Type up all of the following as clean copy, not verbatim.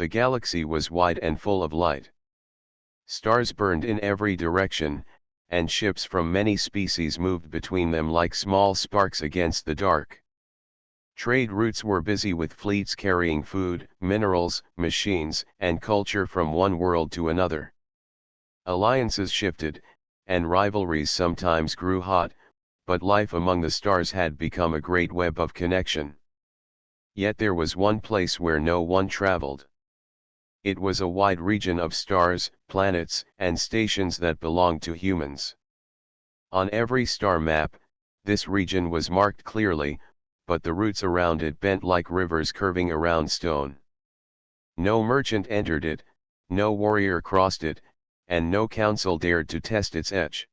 The galaxy was wide and full of light. Stars burned in every direction, and ships from many species moved between them like small sparks against the dark. Trade routes were busy with fleets carrying food, minerals, machines, and culture from one world to another. Alliances shifted, and rivalries sometimes grew hot, but life among the stars had become a great web of connection. Yet there was one place where no one traveled. It was a wide region of stars, planets, and stations that belonged to humans. On every star map, this region was marked clearly, but the routes around it bent like rivers curving around stone. No merchant entered it, no warrior crossed it, and no council dared to test its edge.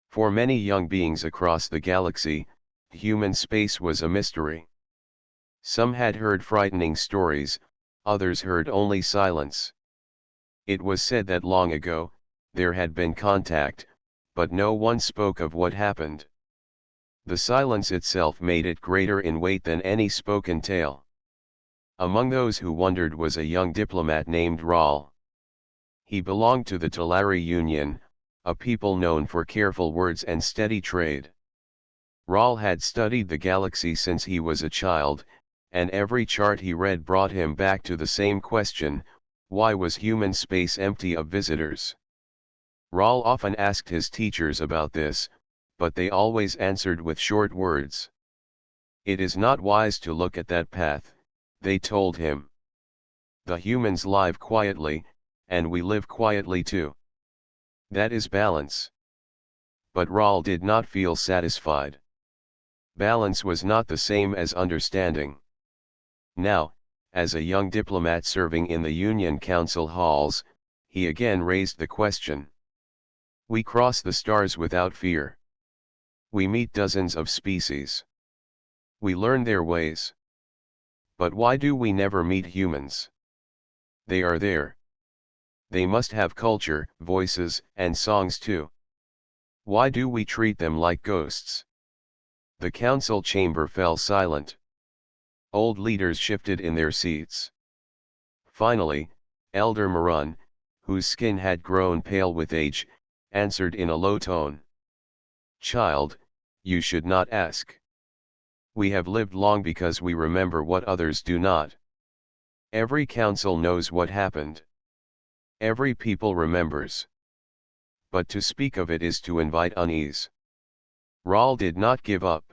For many young beings across the galaxy, human space was a mystery. Some had heard frightening stories, others heard only silence. It was said that long ago, there had been contact, but no one spoke of what happened. The silence itself made it greater in weight than any spoken tale. Among those who wondered was a young diplomat named Raul. He belonged to the Talari Union, a people known for careful words and steady trade. Raul had studied the galaxy since he was a child, and every chart he read brought him back to the same question: why was human space empty of visitors? Raul often asked his teachers about this, but they always answered with short words. It is not wise to look at that path, they told him. The humans live quietly, and we live quietly too. That is balance. But Raul did not feel satisfied. Balance was not the same as understanding. Now, as a young diplomat serving in the Union Council halls, he again raised the question. We cross the stars without fear. We meet dozens of species. We learn their ways. But why do we never meet humans? They are there. They must have culture, voices, and songs too. Why do we treat them like ghosts? The council chamber fell silent. Old leaders shifted in their seats. Finally, Elder Marun, whose skin had grown pale with age, answered in a low tone. Child, you should not ask. We have lived long because we remember what others do not. Every council knows what happened. Every people remembers. But to speak of it is to invite unease. Raul did not give up.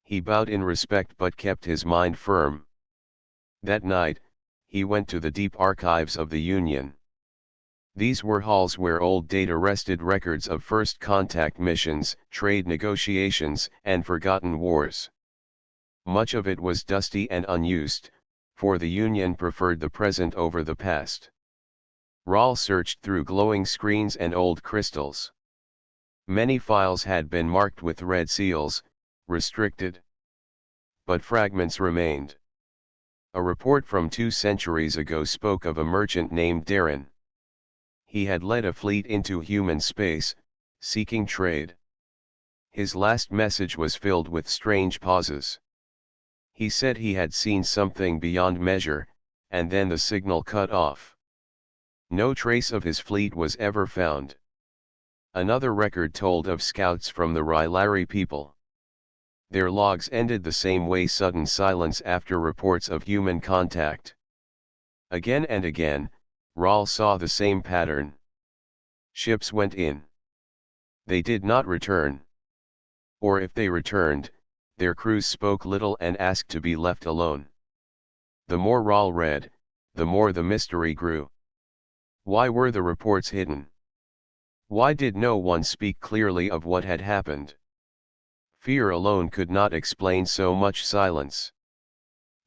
He bowed in respect but kept his mind firm. That night, he went to the deep archives of the Union. These were halls where old data rested records of first contact missions, trade negotiations, and forgotten wars. Much of it was dusty and unused, for the Union preferred the present over the past. Raul searched through glowing screens and old crystals. Many files had been marked with red seals, restricted. But fragments remained. A report from 2 centuries ago spoke of a merchant named Darren. He had led a fleet into human space, seeking trade. His last message was filled with strange pauses. He said he had seen something beyond measure, and then the signal cut off. No trace of his fleet was ever found. Another record told of scouts from the Rylari people. Their logs ended the same way: sudden silence after reports of human contact. Again and again, Raul saw the same pattern. Ships went in. They did not return. Or if they returned, their crews spoke little and asked to be left alone. The more Raul read, the more the mystery grew. Why were the reports hidden? Why did no one speak clearly of what had happened? Fear alone could not explain so much silence.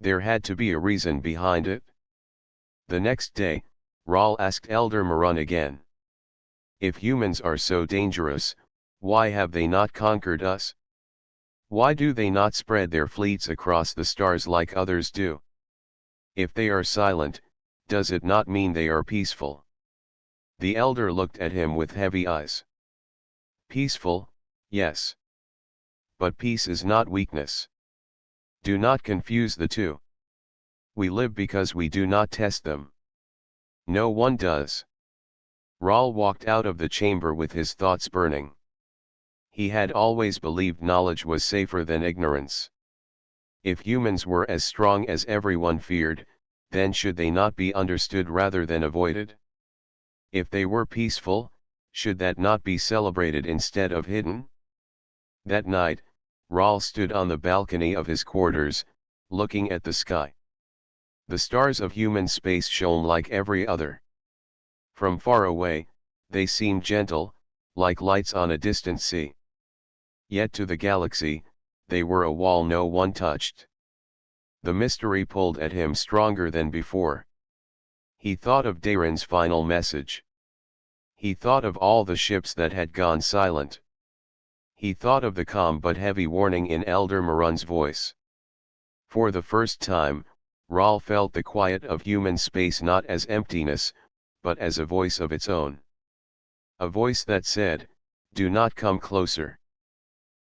There had to be a reason behind it. The next day, Raul asked Elder Marun again. If humans are so dangerous, why have they not conquered us? Why do they not spread their fleets across the stars like others do? If they are silent, does it not mean they are peaceful? The elder looked at him with heavy eyes. Peaceful, yes. But peace is not weakness. Do not confuse the two. We live because we do not test them. No one does. Rahl walked out of the chamber with his thoughts burning. He had always believed knowledge was safer than ignorance. If humans were as strong as everyone feared, then should they not be understood rather than avoided? If they were peaceful, should that not be celebrated instead of hidden? That night, Rahl stood on the balcony of his quarters, looking at the sky. The stars of human space shone like every other. From far away, they seemed gentle, like lights on a distant sea. Yet to the galaxy, they were a wall no one touched. The mystery pulled at him stronger than before. He thought of Dayron's final message. He thought of all the ships that had gone silent. He thought of the calm but heavy warning in Elder Marun's voice. For the first time, Rahl felt the quiet of human space not as emptiness, but as a voice of its own. A voice that said, "Do not come closer."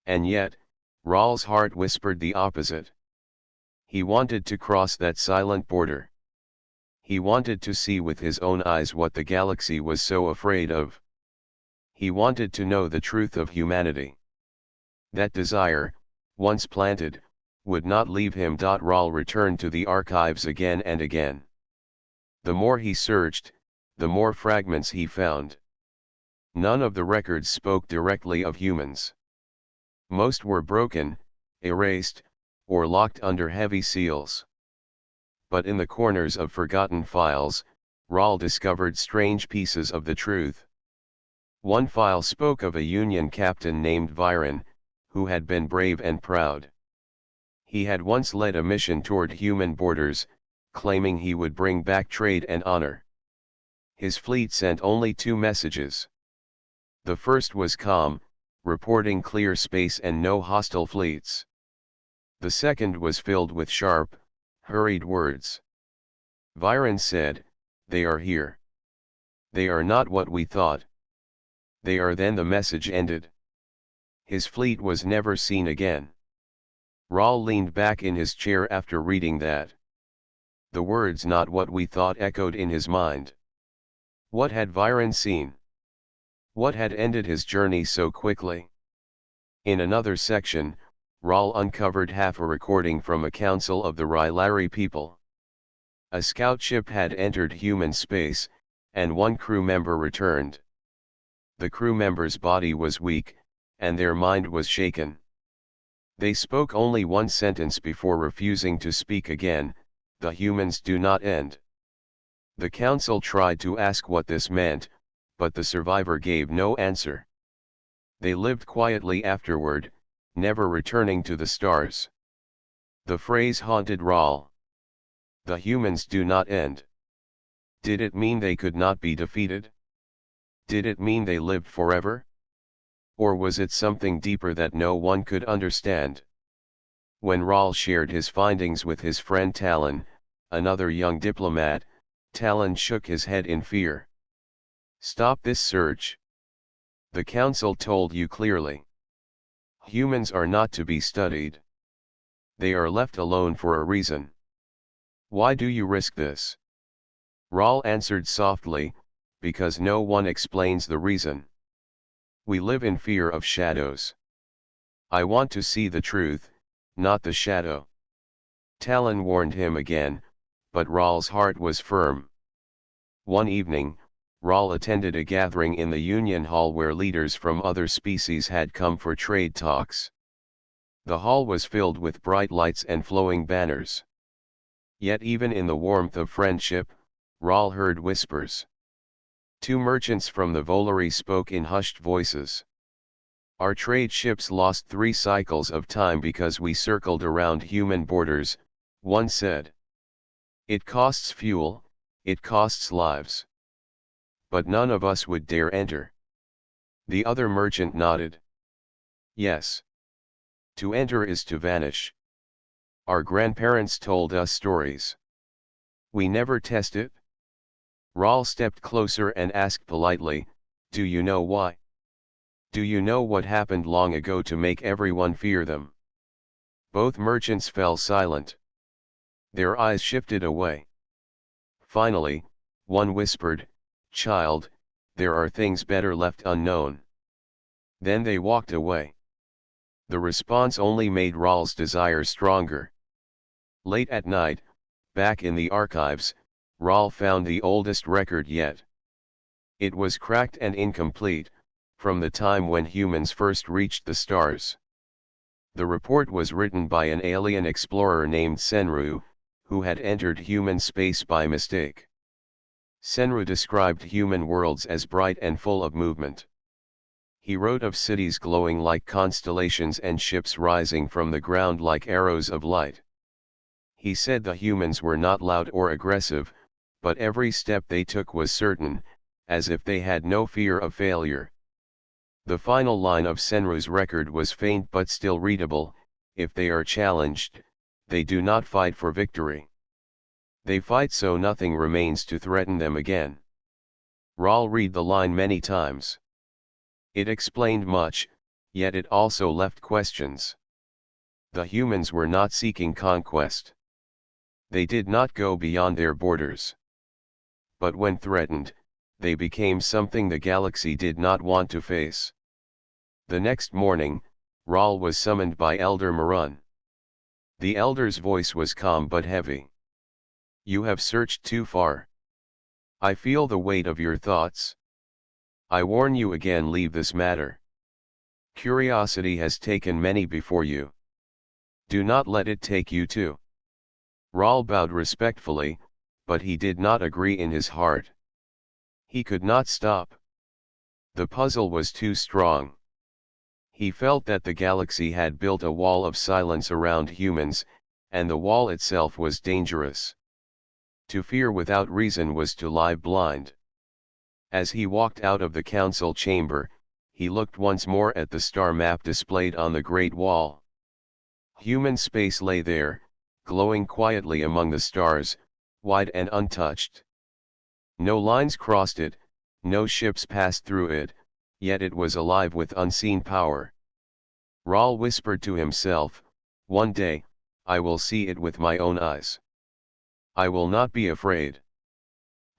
And yet, Rahl's heart whispered the opposite. He wanted to cross that silent border. He wanted to see with his own eyes what the galaxy was so afraid of. He wanted to know the truth of humanity. That desire, once planted, would not leave him. Rahl returned to the archives again and again. The more he searched, the more fragments he found. None of the records spoke directly of humans. Most were broken, erased, or locked under heavy seals. But in the corners of forgotten files, Rahl discovered strange pieces of the truth. One file spoke of a Union captain named Viren, who had been brave and proud. He had once led a mission toward human borders, claiming he would bring back trade and honor. His fleet sent only 2 messages. The first was calm, reporting clear space and no hostile fleets. The second was filled with sharp, hurried words. Viren said, "They are here. They are not what we thought. They are." Then the message ended. His fleet was never seen again. Rahl leaned back in his chair after reading that. The words "not what we thought" echoed in his mind. What had Viren seen? What had ended his journey so quickly? In another section, Rahl uncovered half a recording from a council of the Rylari people. A scout ship had entered human space, and 1 crew member returned. The crew member's body was weak, and their mind was shaken. They spoke only 1 sentence before refusing to speak again: "The humans do not end." The council tried to ask what this meant, but the survivor gave no answer. They lived quietly afterward, never returning to the stars. The phrase haunted Rahl. The humans do not end. Did it mean they could not be defeated? Did it mean they lived forever? Or was it something deeper that no one could understand? When Rahl shared his findings with his friend Talon, another young diplomat, Talon shook his head in fear. "Stop this search. The council told you clearly. Humans are not to be studied. They are left alone for a reason. Why do you risk this?" Rahl answered softly, "Because no one explains the reason. We live in fear of shadows. I want to see the truth, not the shadow." Talon warned him again, but Rahl's heart was firm. One evening, Rahl attended a gathering in the Union Hall where leaders from other species had come for trade talks. The hall was filled with bright lights and flowing banners. Yet even in the warmth of friendship, Rahl heard whispers. 2 merchants from the Volari spoke in hushed voices. "Our trade ships lost 3 cycles of time because we circled around human borders," one said. "It costs fuel, it costs lives. But none of us would dare enter." The other merchant nodded. "Yes. To enter is to vanish. Our grandparents told us stories. We never test it." Rahl stepped closer and asked politely, "Do you know why? Do you know what happened long ago to make everyone fear them?" Both merchants fell silent. Their eyes shifted away. Finally, one whispered, "Child, there are things better left unknown." Then they walked away. The response only made Rahl's desire stronger. Late at night, back in the archives, Rahl found the oldest record yet. It was cracked and incomplete, from the time when humans first reached the stars. The report was written by an alien explorer named Senru, who had entered human space by mistake. Senru described human worlds as bright and full of movement. He wrote of cities glowing like constellations and ships rising from the ground like arrows of light. He said the humans were not loud or aggressive, but every step they took was certain, as if they had no fear of failure. The final line of Senru's record was faint but still readable: "If they are challenged, they do not fight for victory. They fight so nothing remains to threaten them again." Rahl read the line many times. It explained much, yet it also left questions. The humans were not seeking conquest. They did not go beyond their borders. But when threatened, they became something the galaxy did not want to face. The next morning, Rahl was summoned by Elder Marun. The elder's voice was calm but heavy. "You have searched too far. I feel the weight of your thoughts. I warn you again, leave this matter. Curiosity has taken many before you. Do not let it take you too." Rahl bowed respectfully, but he did not agree in his heart. He could not stop. The puzzle was too strong. He felt that the galaxy had built a wall of silence around humans, and the wall itself was dangerous. To fear without reason was to lie blind. As he walked out of the council chamber, he looked once more at the star map displayed on the Great Wall. Human space lay there, glowing quietly among the stars, wide and untouched. No lines crossed it, no ships passed through it, yet it was alive with unseen power. Rahl whispered to himself, "One day, I will see it with my own eyes. I will not be afraid."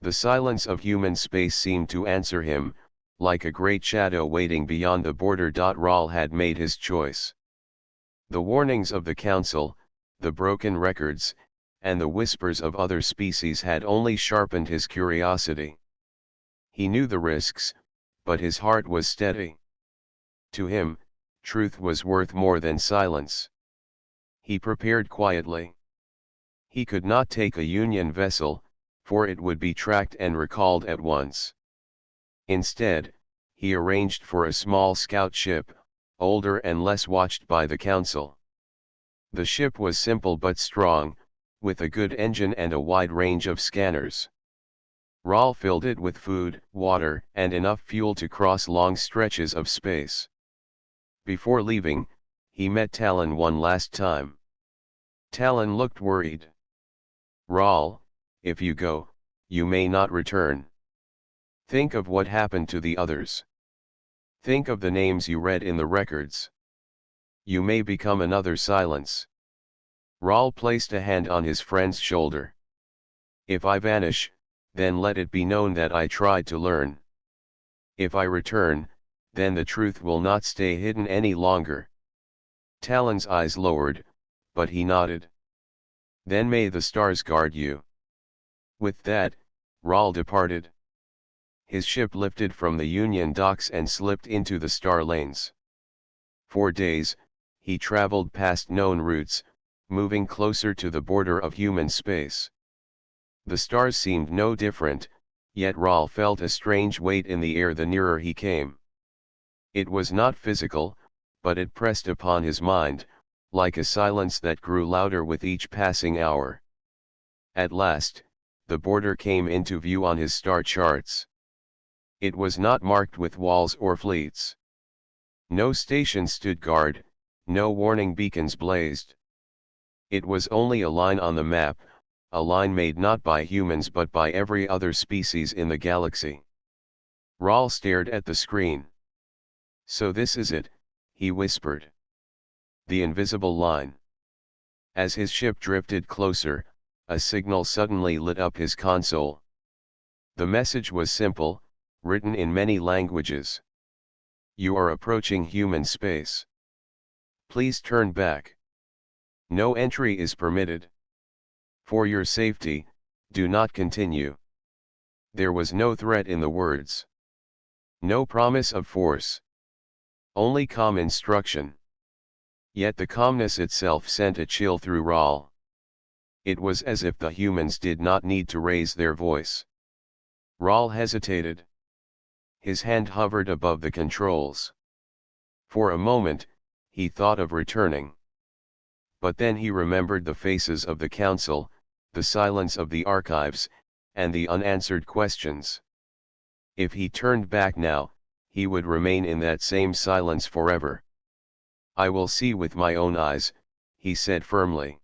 The silence of human space seemed to answer him, like a great shadow waiting beyond the border. Rahl had made his choice. The warnings of the council, the broken records, and the whispers of other species had only sharpened his curiosity. He knew the risks, but his heart was steady. To him, truth was worth more than silence. He prepared quietly. He could not take a Union vessel, for it would be tracked and recalled at once. Instead, he arranged for a small scout ship, older and less watched by the council. The ship was simple but strong, with a good engine and a wide range of scanners. Rahl filled it with food, water, and enough fuel to cross long stretches of space. Before leaving, he met Talon one last time. Talon looked worried. "Rahl, if you go, you may not return. Think of what happened to the others. Think of the names you read in the records. You may become another Silence." Rahl placed a hand on his friend's shoulder. "If I vanish, then let it be known that I tried to learn. If I return, then the truth will not stay hidden any longer." Talon's eyes lowered, but he nodded. "Then may the stars guard you." With that, Rahl departed. His ship lifted from the Union docks and slipped into the star lanes. For days, he traveled past known routes, moving closer to the border of human space. The stars seemed no different, yet Rahl felt a strange weight in the air the nearer he came. It was not physical, but it pressed upon his mind, like a silence that grew louder with each passing hour. At last, the border came into view on his star charts. It was not marked with walls or fleets. No station stood guard, no warning beacons blazed. It was only a line on the map, a line made not by humans but by every other species in the galaxy. Rahl stared at the screen. "So this is it," he whispered. "The invisible line." As his ship drifted closer, A signal suddenly lit up his console. The message was simple, written in many languages. You are approaching human space. Please turn back. No entry is permitted. For your safety, do not continue. There was no threat in the words. No promise of force. Only calm instruction. Yet the calmness itself sent a chill through Raul. It was as if the humans did not need to raise their voice. Raul hesitated. His hand hovered above the controls. For a moment, he thought of returning. But then he remembered the faces of the council, the silence of the archives, and the unanswered questions. If he turned back now, he would remain in that same silence forever. I will see with my own eyes, he said firmly.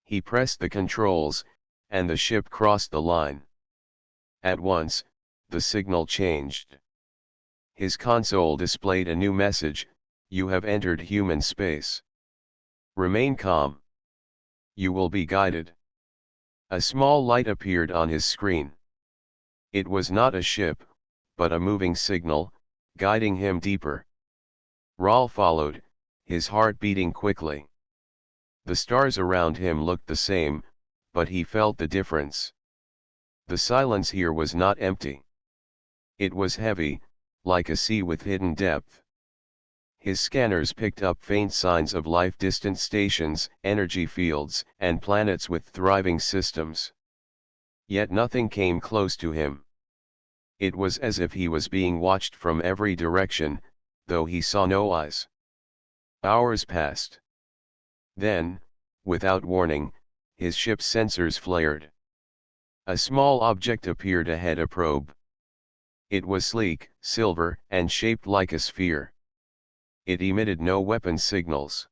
He pressed the controls, and the ship crossed the line. At once, the signal changed. His console displayed a new message: you have entered human space. Remain calm. You will be guided. A small light appeared on his screen. It was not a ship, but a moving signal, guiding him deeper. Raul followed, his heart beating quickly. The stars around him looked the same, but he felt the difference. The silence here was not empty. It was heavy, like a sea with hidden depth. His scanners picked up faint signs of life: distant stations, energy fields, and planets with thriving systems. Yet nothing came close to him. It was as if he was being watched from every direction, though he saw no eyes. Hours passed. Then, without warning, his ship's sensors flared. A small object appeared ahead, a probe. It was sleek, silver, and shaped like a sphere. It emitted no weapon signals.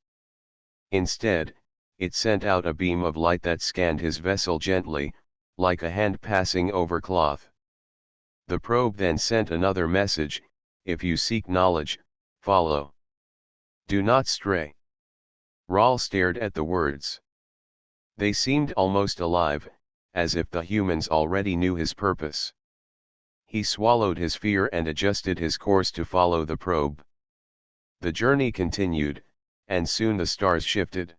Instead, it sent out a beam of light that scanned his vessel gently, like a hand passing over cloth. The probe then sent another message: if you seek knowledge, follow. Do not stray. Raul stared at the words. They seemed almost alive, as if the humans already knew his purpose. He swallowed his fear and adjusted his course to follow the probe. The journey continued, and soon the stars shifted.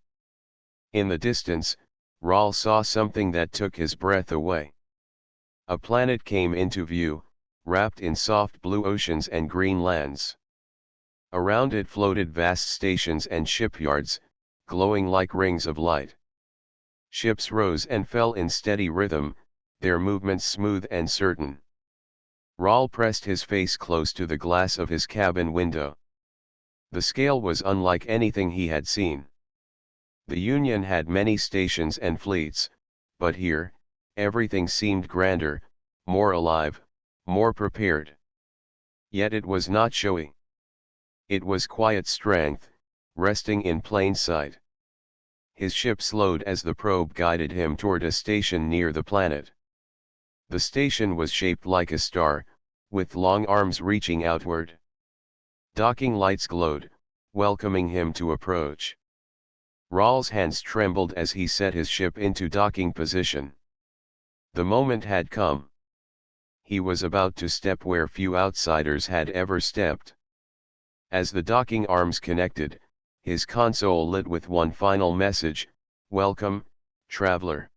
In the distance, Raul saw something that took his breath away. A planet came into view, wrapped in soft blue oceans and green lands. Around it floated vast stations and shipyards, glowing like rings of light. Ships rose and fell in steady rhythm, their movements smooth and certain. Raul pressed his face close to the glass of his cabin window. The scale was unlike anything he had seen. The Union had many stations and fleets, but here, everything seemed grander, more alive, more prepared. Yet it was not showy. It was quiet strength, resting in plain sight. His ship slowed as the probe guided him toward a station near the planet. The station was shaped like a star, with long arms reaching outward. Docking lights glowed, welcoming him to approach. Raul's hands trembled as he set his ship into docking position. The moment had come. He was about to step where few outsiders had ever stepped. As the docking arms connected, his console lit with one final message: welcome, traveler.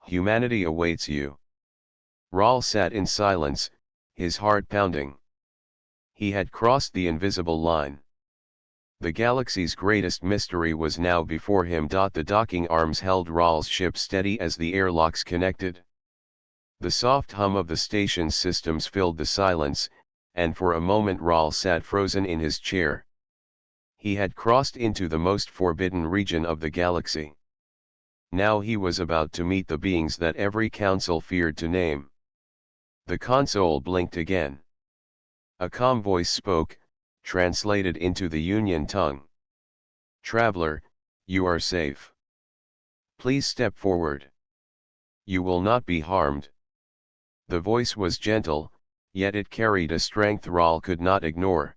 Humanity awaits you. Raul sat in silence, his heart pounding. He had crossed the invisible line. The galaxy's greatest mystery was now before him. The docking arms held Raul's ship steady as the airlocks connected. The soft hum of the station's systems filled the silence, and for a moment Raul sat frozen in his chair. He had crossed into the most forbidden region of the galaxy. Now he was about to meet the beings that every council feared to name. The console blinked again. A calm voice spoke, translated into the Union tongue. Traveler, you are safe. Please step forward. You will not be harmed. The voice was gentle, yet it carried a strength Raul could not ignore.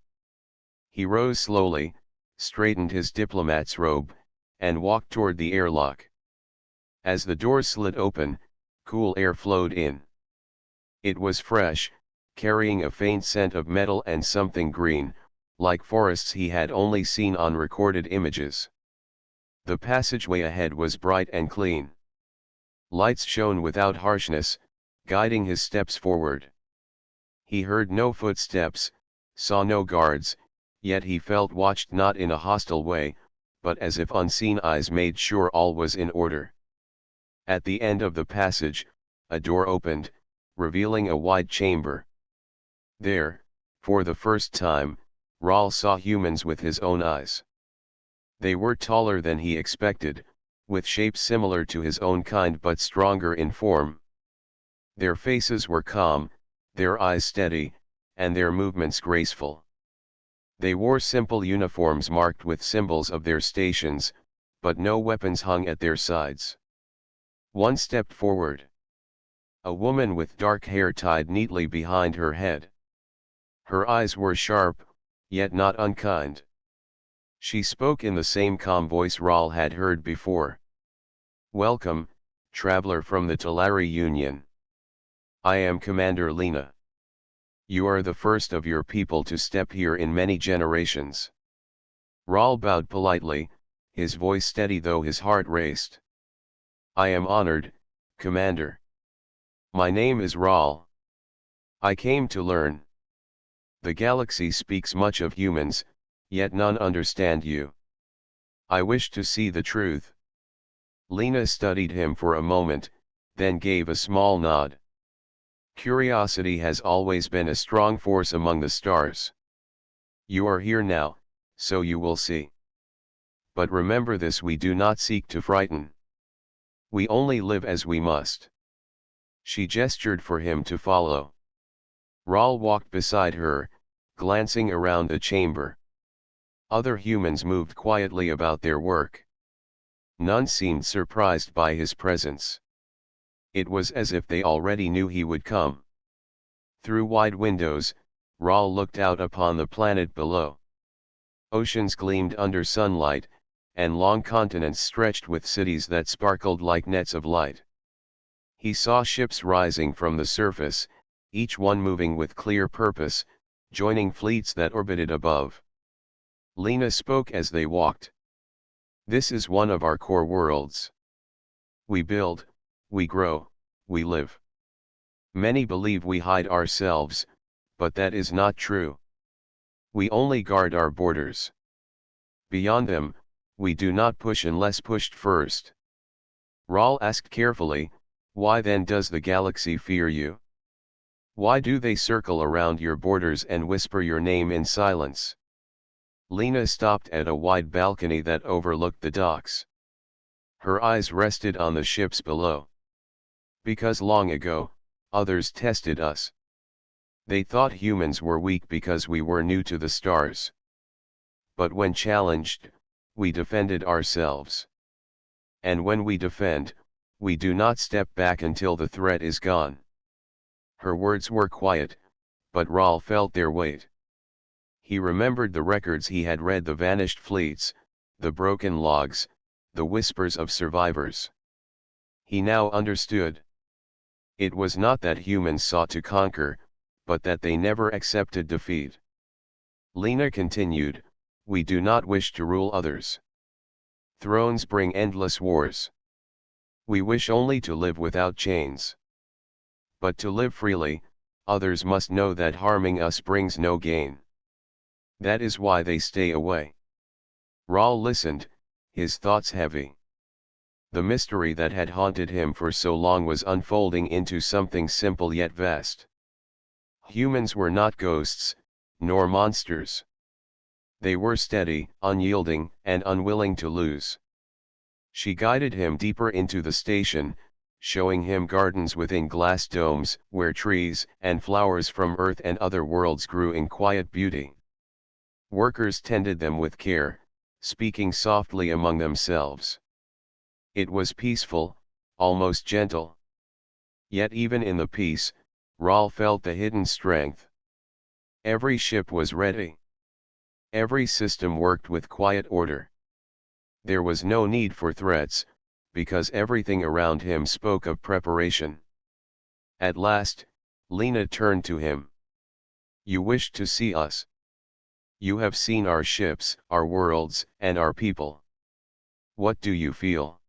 He rose slowly, straightened his diplomat's robe, and walked toward the airlock. As the doors slid open, cool air flowed in. It was fresh, carrying a faint scent of metal and something green, like forests he had only seen on recorded images. The passageway ahead was bright and clean. Lights shone without harshness, guiding his steps forward. He heard no footsteps, saw no guards, yet he felt watched not in a hostile way, but as if unseen eyes made sure all was in order. At the end of the passage, a door opened, revealing a wide chamber. There, for the first time, Rahl saw humans with his own eyes. They were taller than he expected, with shapes similar to his own kind but stronger in form. Their faces were calm, their eyes steady, and their movements graceful. They wore simple uniforms marked with symbols of their stations, but no weapons hung at their sides. One stepped forward. A woman with dark hair tied neatly behind her head. Her eyes were sharp, yet not unkind. She spoke in the same calm voice Rahl had heard before. "Welcome, traveler from the Talari Union. I am Commander Lena. You are the first of your people to step here in many generations." Rahl bowed politely, his voice steady though his heart raced. "I am honored, Commander. My name is Rahl. I came to learn. The galaxy speaks much of humans, yet none understand you. I wish to see the truth." Lena studied him for a moment, then gave a small nod. "Curiosity has always been a strong force among the stars. You are here now, so you will see. But remember this: we do not seek to frighten. We only live as we must." She gestured for him to follow. Rahl walked beside her, glancing around the chamber. Other humans moved quietly about their work. None seemed surprised by his presence. It was as if they already knew he would come. Through wide windows, Rahl looked out upon the planet below. Oceans gleamed under sunlight, and long continents stretched with cities that sparkled like nets of light. He saw ships rising from the surface, each one moving with clear purpose, joining fleets that orbited above. Lena spoke as they walked. "This is one of our core worlds. We build, we grow, we live. Many believe we hide ourselves, but that is not true. We only guard our borders. Beyond them, we do not push unless pushed first." Rahl asked carefully, "Why then does the galaxy fear you? Why do they circle around your borders and whisper your name in silence?" Lena stopped at a wide balcony that overlooked the docks. Her eyes rested on the ships below. "Because long ago, others tested us. They thought humans were weak because we were new to the stars. But when challenged, we defended ourselves. And when we defend, we do not step back until the threat is gone." Her words were quiet, but Rahl felt their weight. He remembered the records he had read, the vanished fleets, the broken logs, the whispers of survivors. He now understood. It was not that humans sought to conquer, but that they never accepted defeat. Lena continued, "We do not wish to rule others. Thrones bring endless wars. We wish only to live without chains. But to live freely, others must know that harming us brings no gain. That is why they stay away." Rahl listened, his thoughts heavy. The mystery that had haunted him for so long was unfolding into something simple yet vast. Humans were not ghosts, nor monsters. They were steady, unyielding, and unwilling to lose. She guided him deeper into the station, showing him gardens within glass domes, where trees and flowers from Earth and other worlds grew in quiet beauty. Workers tended them with care, speaking softly among themselves. It was peaceful, almost gentle. Yet even in the peace, Rahl felt the hidden strength. Every ship was ready. Every system worked with quiet order. There was no need for threats, because everything around him spoke of preparation. At last, Lena turned to him. "You wish to see us. You have seen our ships, our worlds, and our people. What do you feel?"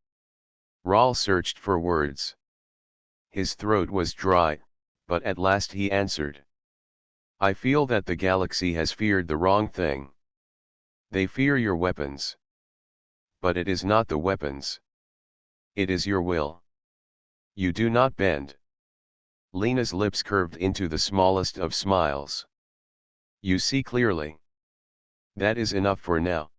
Rahl searched for words. His throat was dry, but at last he answered. "I feel that the galaxy has feared the wrong thing. They fear your weapons. But it is not the weapons. It is your will. You do not bend." Lena's lips curved into the smallest of smiles. "You see clearly. That is enough for now.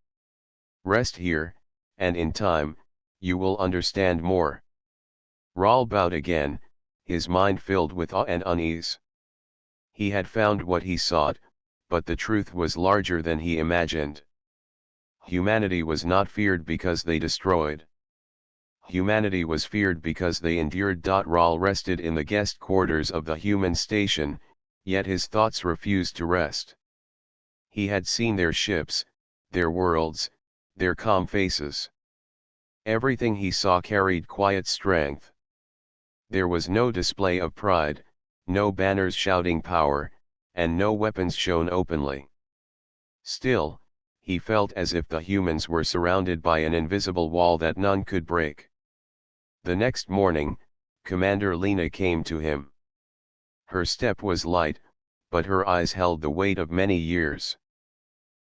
Rest here, and in time, you will understand more." Rahl bowed again, his mind filled with awe and unease. He had found what he sought, but the truth was larger than he imagined. Humanity was not feared because they destroyed. Humanity was feared because they endured. Rahl rested in the guest quarters of the human station, yet his thoughts refused to rest. He had seen their ships, their worlds, their calm faces. Everything he saw carried quiet strength. There was no display of pride, no banners shouting power, and no weapons shown openly. Still, he felt as if the humans were surrounded by an invisible wall that none could break. The next morning, Commander Lena came to him. Her step was light, but her eyes held the weight of many years.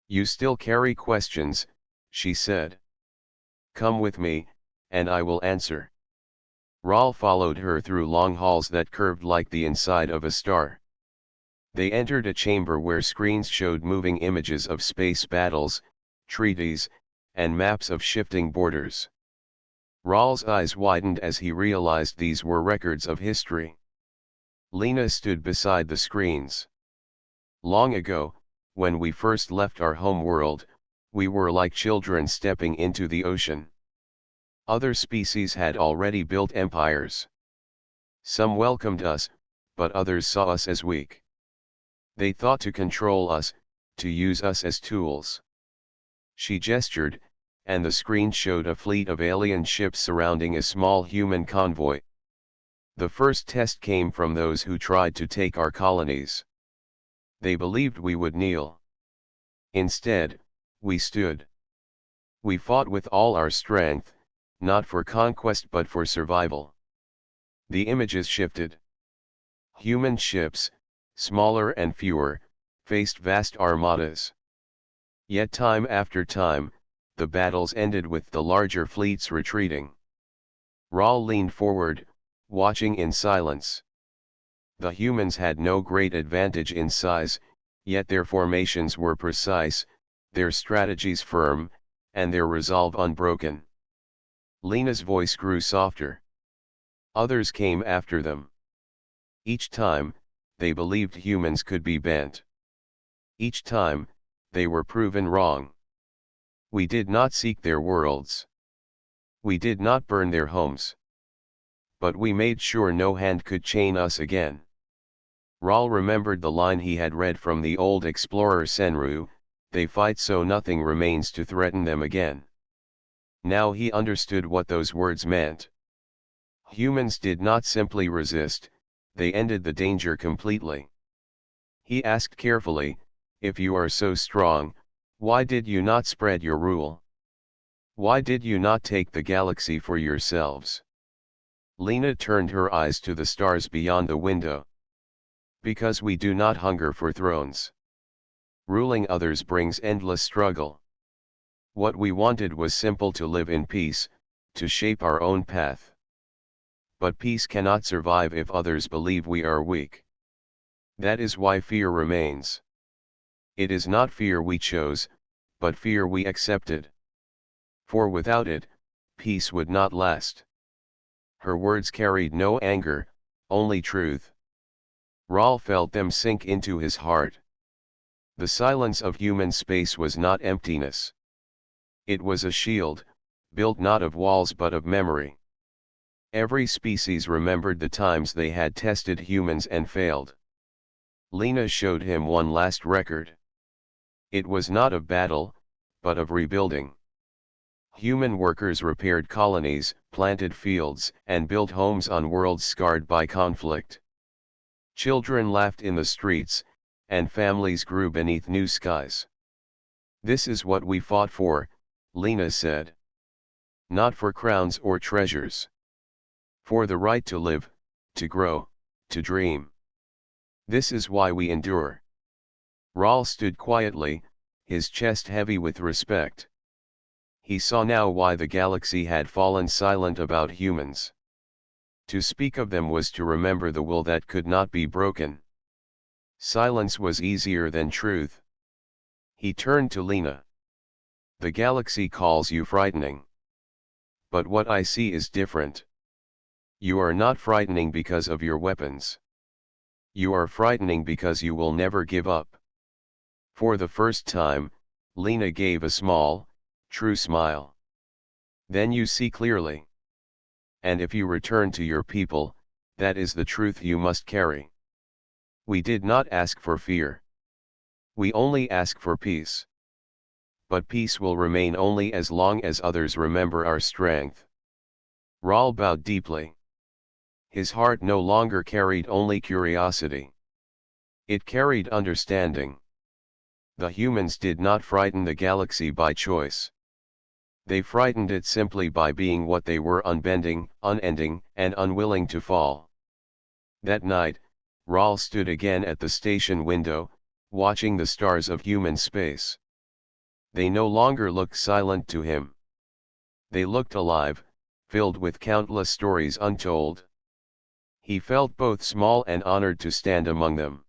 "You still carry questions," she said. "Come with me, and I will answer." Rahl followed her through long halls that curved like the inside of a star. They entered a chamber where screens showed moving images of space battles, treaties, and maps of shifting borders. Rahl's eyes widened as he realized these were records of history. Lena stood beside the screens. "Long ago, when we first left our home world, we were like children stepping into the ocean. Other species had already built empires. Some welcomed us, but others saw us as weak. They thought to control us, to use us as tools." She gestured, and the screen showed a fleet of alien ships surrounding a small human convoy. "The first test came from those who tried to take our colonies. They believed we would kneel. Instead, we stood. We fought with all our strength, not for conquest but for survival." The images shifted. Human ships, smaller and fewer, faced vast armadas. Yet time after time, the battles ended with the larger fleets retreating. Rahl leaned forward, watching in silence. The humans had no great advantage in size, yet their formations were precise, their strategies firm, and their resolve unbroken. Lena's voice grew softer. Others came after them. Each time, they believed humans could be bent. Each time, they were proven wrong. We did not seek their worlds. We did not burn their homes. But we made sure no hand could chain us again. Rahl remembered the line he had read from the old explorer Senru, "They fight so nothing remains to threaten them again." Now he understood what those words meant. Humans did not simply resist, they ended the danger completely. He asked carefully, "If you are so strong, why did you not spread your rule? Why did you not take the galaxy for yourselves?" Lena turned her eyes to the stars beyond the window. "Because we do not hunger for thrones. Ruling others brings endless struggle. What we wanted was simple: to live in peace, to shape our own path. But peace cannot survive if others believe we are weak. That is why fear remains. It is not fear we chose, but fear we accepted. For without it, peace would not last." Her words carried no anger, only truth. Rahl felt them sink into his heart. The silence of human space was not emptiness. It was a shield, built not of walls but of memory. Every species remembered the times they had tested humans and failed. Lena showed him one last record. It was not of battle, but of rebuilding. Human workers repaired colonies, planted fields, and built homes on worlds scarred by conflict. Children laughed in the streets, and families grew beneath new skies. "This is what we fought for," Lena said. "Not for crowns or treasures. For the right to live, to grow, to dream. This is why we endure." Rahl stood quietly, his chest heavy with respect. He saw now why the galaxy had fallen silent about humans. To speak of them was to remember the will that could not be broken. Silence was easier than truth. He turned to Lena. "The galaxy calls you frightening. But what I see is different. You are not frightening because of your weapons. You are frightening because you will never give up." For the first time, Lena gave a small, true smile. "Then you see clearly. And if you return to your people, that is the truth you must carry. We did not ask for fear. We only ask for peace. But peace will remain only as long as others remember our strength." Rahl bowed deeply. His heart no longer carried only curiosity. It carried understanding. The humans did not frighten the galaxy by choice. They frightened it simply by being what they were: unbending, unending, and unwilling to fall. That night, Rahl stood again at the station window, watching the stars of human space. They no longer looked silent to him. They looked alive, filled with countless stories untold. He felt both small and honored to stand among them.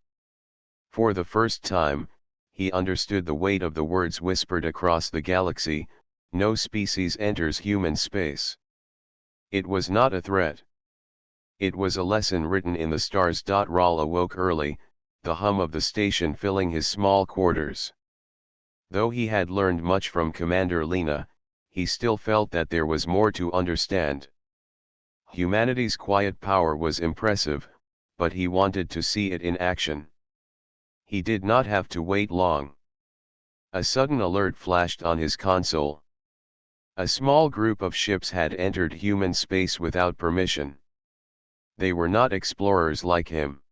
For the first time, he understood the weight of the words whispered across the galaxy: "No species enters human space." It was not a threat. It was a lesson written in the stars. Rahl awoke early, the hum of the station filling his small quarters. Though he had learned much from Commander Lena, he still felt that there was more to understand. Humanity's quiet power was impressive, but he wanted to see it in action. He did not have to wait long. A sudden alert flashed on his console. A small group of ships had entered human space without permission. They were not explorers like him.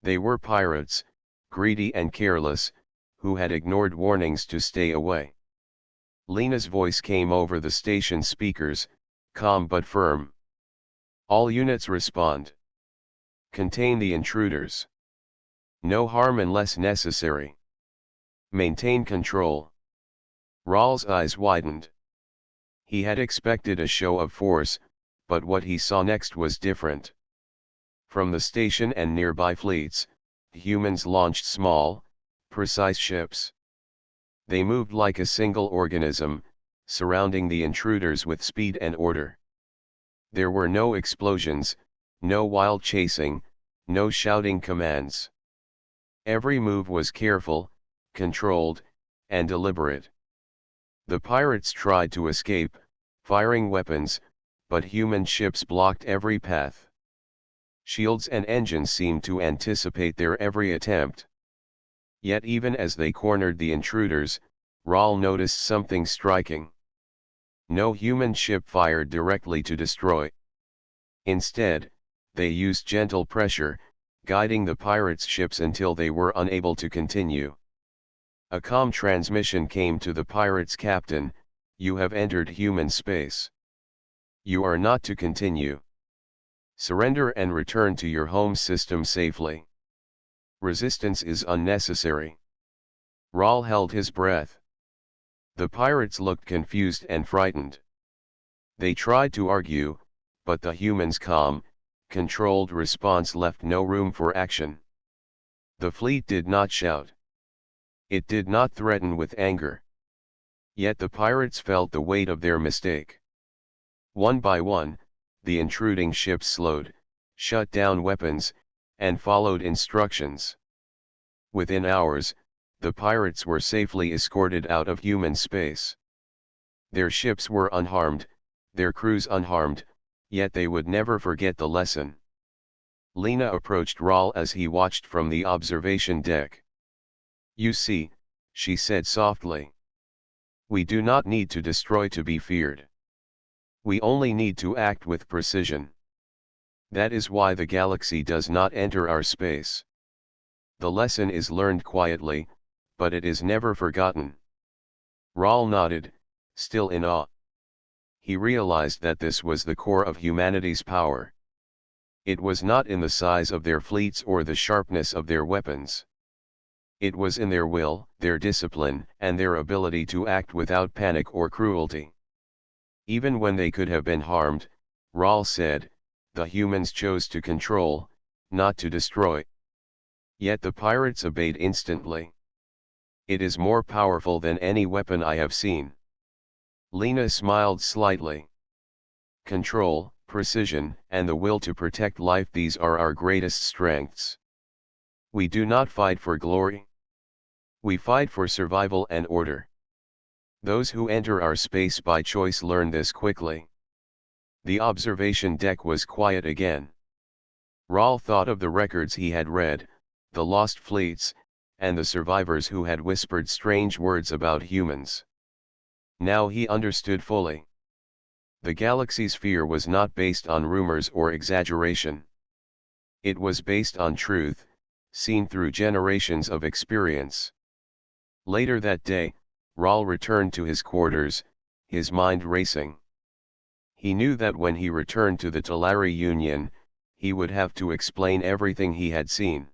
They were pirates, greedy and careless, who had ignored warnings to stay away. Lena's voice came over the station speakers, calm but firm. "All units respond. Contain the intruders. No harm unless necessary. Maintain control." Rahl's eyes widened. He had expected a show of force, but what he saw next was different. From the station and nearby fleets, humans launched small, precise ships. They moved like a single organism, surrounding the intruders with speed and order. There were no explosions, no wild chasing, no shouting commands. Every move was careful, controlled, and deliberate. The pirates tried to escape, firing weapons, but human ships blocked every path. Shields and engines seemed to anticipate their every attempt. Yet even as they cornered the intruders, Rahl noticed something striking. No human ship fired directly to destroy. Instead, they used gentle pressure, guiding the pirates' ships until they were unable to continue. A calm transmission came to the pirates' captain: "You have entered human space. You are not to continue. Surrender and return to your home system safely. Resistance is unnecessary." Rahl held his breath. The pirates looked confused and frightened. They tried to argue, but the humans' calm, controlled response left no room for action. The fleet did not shout. It did not threaten with anger. Yet the pirates felt the weight of their mistake. One by one, the intruding ships slowed, shut down weapons, and followed instructions. Within hours, the pirates were safely escorted out of human space. Their ships were unharmed, their crews unharmed, yet they would never forget the lesson. Lena approached Rahl as he watched from the observation deck. "You see," she said softly. We do not need to destroy to be feared. We only need to act with precision. That is why the galaxy does not enter our space. The lesson is learned quietly, but it is never forgotten. Rahl nodded, still in awe. He realized that this was the core of humanity's power. It was not in the size of their fleets or the sharpness of their weapons. It was in their will, their discipline, and their ability to act without panic or cruelty. Even when they could have been harmed, Rahl said, the humans chose to control, not to destroy. Yet the pirates obeyed instantly. It is more powerful than any weapon I have seen. Lena smiled slightly. Control, precision, and the will to protect life, these are our greatest strengths. We do not fight for glory. We fight for survival and order. Those who enter our space by choice learn this quickly. The observation deck was quiet again. Rahl thought of the records he had read, the lost fleets, and the survivors who had whispered strange words about humans. Now he understood fully. The galaxy's fear was not based on rumors or exaggeration. It was based on truth, seen through generations of experience. Later that day, Rahl returned to his quarters, his mind racing. He knew that when he returned to the Talari Union, he would have to explain everything he had seen.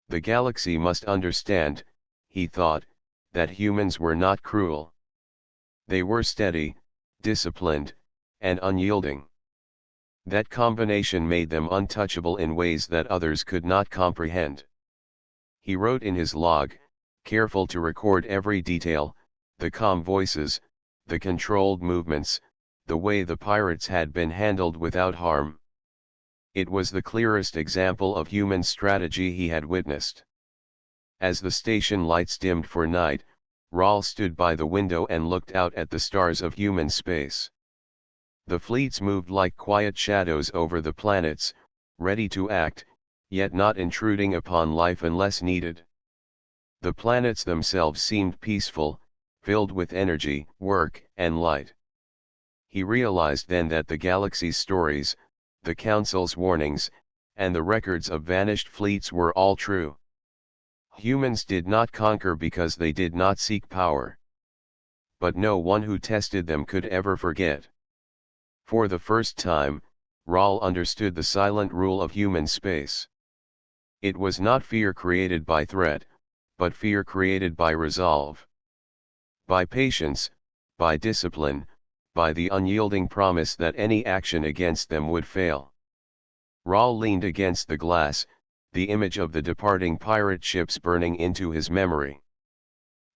The galaxy must understand, he thought, that humans were not cruel. They were steady, disciplined, and unyielding. That combination made them untouchable in ways that others could not comprehend. He wrote in his log, careful to record every detail, the calm voices, the controlled movements, the way the pirates had been handled without harm. It was the clearest example of human strategy he had witnessed. As the station lights dimmed for night, Rahl stood by the window and looked out at the stars of human space. The fleets moved like quiet shadows over the planets, ready to act, yet not intruding upon life unless needed. The planets themselves seemed peaceful, filled with energy, work, and light. He realized then that the galaxy's stories, the Council's warnings, and the records of vanished fleets were all true. Humans did not conquer because they did not seek power. But no one who tested them could ever forget. For the first time, Rahl understood the silent rule of human space. It was not fear created by threat, but fear created by resolve. By patience, by discipline, by the unyielding promise that any action against them would fail. Rahl leaned against the glass, the image of the departing pirate ships burning into his memory.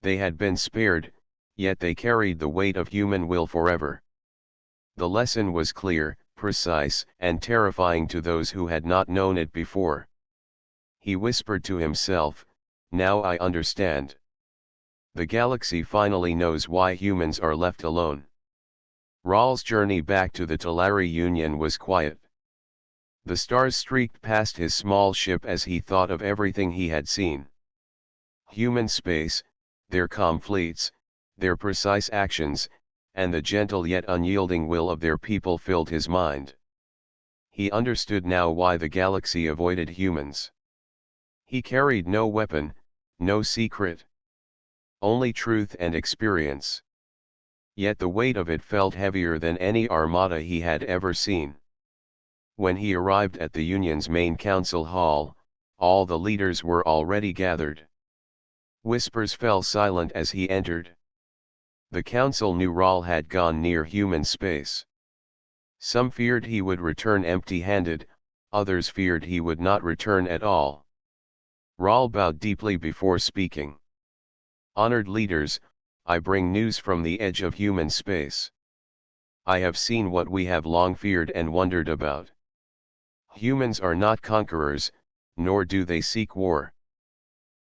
They had been spared, yet they carried the weight of human will forever. The lesson was clear, precise, and terrifying to those who had not known it before. He whispered to himself, now I understand. The galaxy finally knows why humans are left alone. Rahl's journey back to the Talari Union was quiet. The stars streaked past his small ship as he thought of everything he had seen. Human space, their calm fleets, their precise actions, and the gentle yet unyielding will of their people filled his mind. He understood now why the galaxy avoided humans. He carried no weapon, no secret. Only truth and experience. Yet the weight of it felt heavier than any armada he had ever seen. When he arrived at the Union's main council hall, all the leaders were already gathered. Whispers fell silent as he entered. The council knew Rahl had gone near human space. Some feared he would return empty-handed, others feared he would not return at all. Rahl bowed deeply before speaking. Honored leaders, I bring news from the edge of human space. I have seen what we have long feared and wondered about. Humans are not conquerors, nor do they seek war.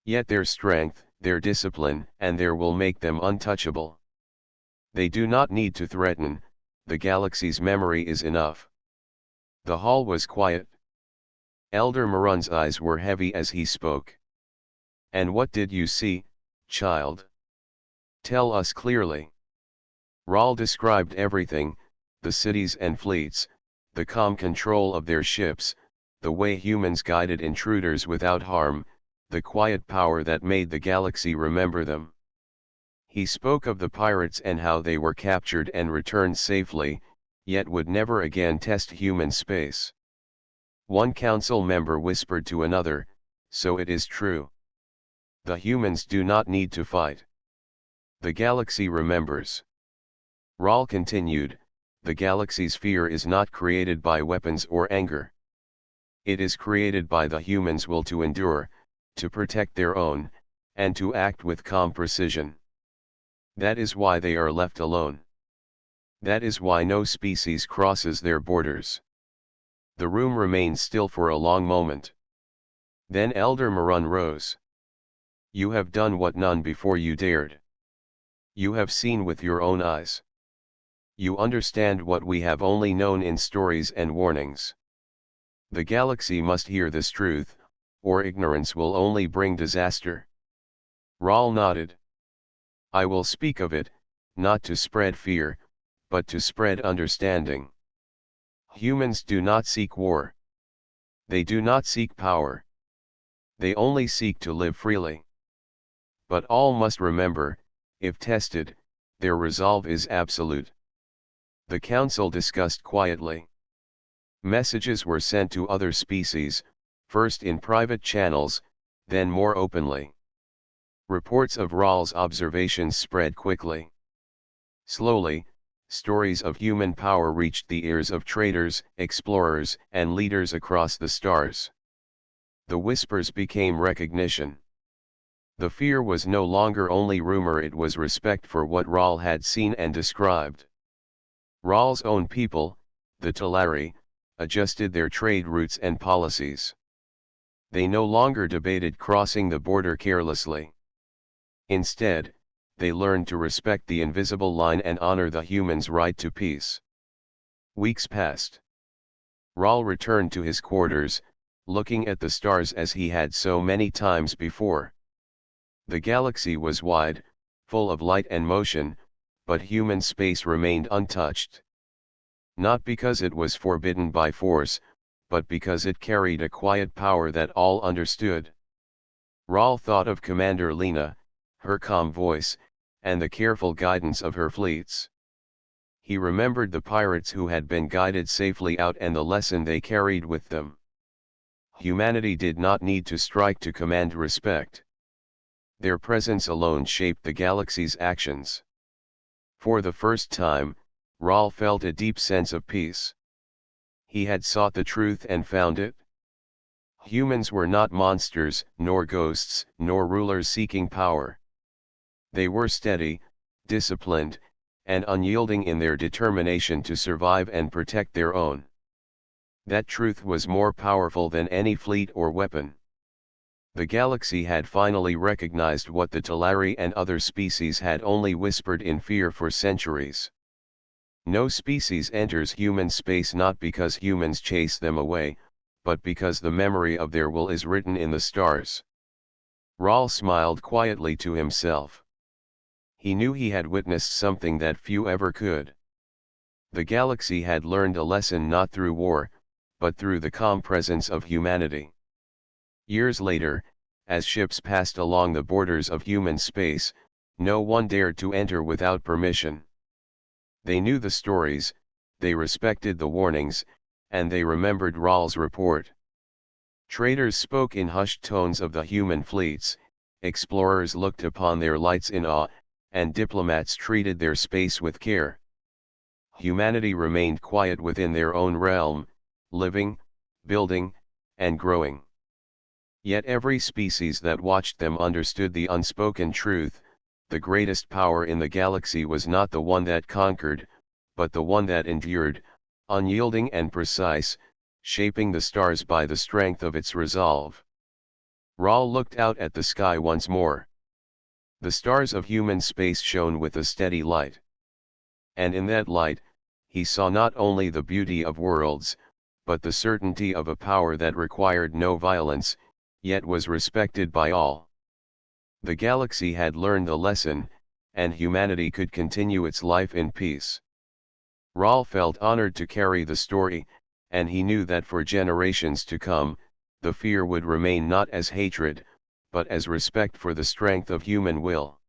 Yet their strength, their discipline, and their will make them untouchable. They do not need to threaten, the galaxy's memory is enough. The hall was quiet. Elder Marun's eyes were heavy as he spoke. And what did you see, child? Tell us clearly. Rahl described everything, the cities and fleets, the calm control of their ships, the way humans guided intruders without harm, the quiet power that made the galaxy remember them. He spoke of the pirates and how they were captured and returned safely, yet would never again test human space. One council member whispered to another, "So it is true. The humans do not need to fight. The galaxy remembers." Rahl continued, "The galaxy's fear is not created by weapons or anger. It is created by the humans' will to endure, to protect their own, and to act with calm precision. That is why they are left alone. That is why no species crosses their borders." The room remained still for a long moment. Then Elder Marun rose. "You have done what none before you dared. You have seen with your own eyes. You understand what we have only known in stories and warnings. The galaxy must hear this truth, or ignorance will only bring disaster." Rahl nodded. "I will speak of it, not to spread fear, but to spread understanding. Humans do not seek war. They do not seek power. They only seek to live freely. But all must remember, if tested, their resolve is absolute." The council discussed quietly. Messages were sent to other species, first in private channels, then more openly. Reports of Rahl's observations spread quickly. Slowly, stories of human power reached the ears of traders, explorers, and leaders across the stars. The whispers became recognition. The fear was no longer only rumor, it was respect for what Rahl had seen and described. Rahl's own people, the Talari, adjusted their trade routes and policies. They no longer debated crossing the border carelessly. Instead, they learned to respect the invisible line and honor the human's right to peace. Weeks passed. Rahl returned to his quarters, looking at the stars as he had so many times before. The galaxy was wide, full of light and motion, but human space remained untouched. Not because it was forbidden by force, but because it carried a quiet power that all understood. Rahl thought of Commander Lena, her calm voice, and the careful guidance of her fleets. He remembered the pirates who had been guided safely out and the lesson they carried with them. Humanity did not need to strike to command respect. Their presence alone shaped the galaxy's actions. For the first time, Rahl felt a deep sense of peace. He had sought the truth and found it. Humans were not monsters, nor ghosts, nor rulers seeking power. They were steady, disciplined, and unyielding in their determination to survive and protect their own. That truth was more powerful than any fleet or weapon. The galaxy had finally recognized what the Talari and other species had only whispered in fear for centuries. No species enters human space not because humans chase them away, but because the memory of their will is written in the stars. Rahl smiled quietly to himself. He knew he had witnessed something that few ever could. The galaxy had learned a lesson not through war, but through the calm presence of humanity. Years later, as ships passed along the borders of human space, no one dared to enter without permission. They knew the stories, they respected the warnings, and they remembered Rahl's report. Traders spoke in hushed tones of the human fleets, explorers looked upon their lights in awe, and diplomats treated their space with care. Humanity remained quiet within their own realm, living, building, and growing. Yet every species that watched them understood the unspoken truth: the greatest power in the galaxy was not the one that conquered, but the one that endured, unyielding and precise, shaping the stars by the strength of its resolve. Rahl looked out at the sky once more. The stars of human space shone with a steady light. And in that light, he saw not only the beauty of worlds, but the certainty of a power that required no violence, yet was respected by all. The galaxy had learned the lesson, and humanity could continue its life in peace. Rahl felt honored to carry the story, and he knew that for generations to come, the fear would remain not as hatred, but as respect for the strength of human will.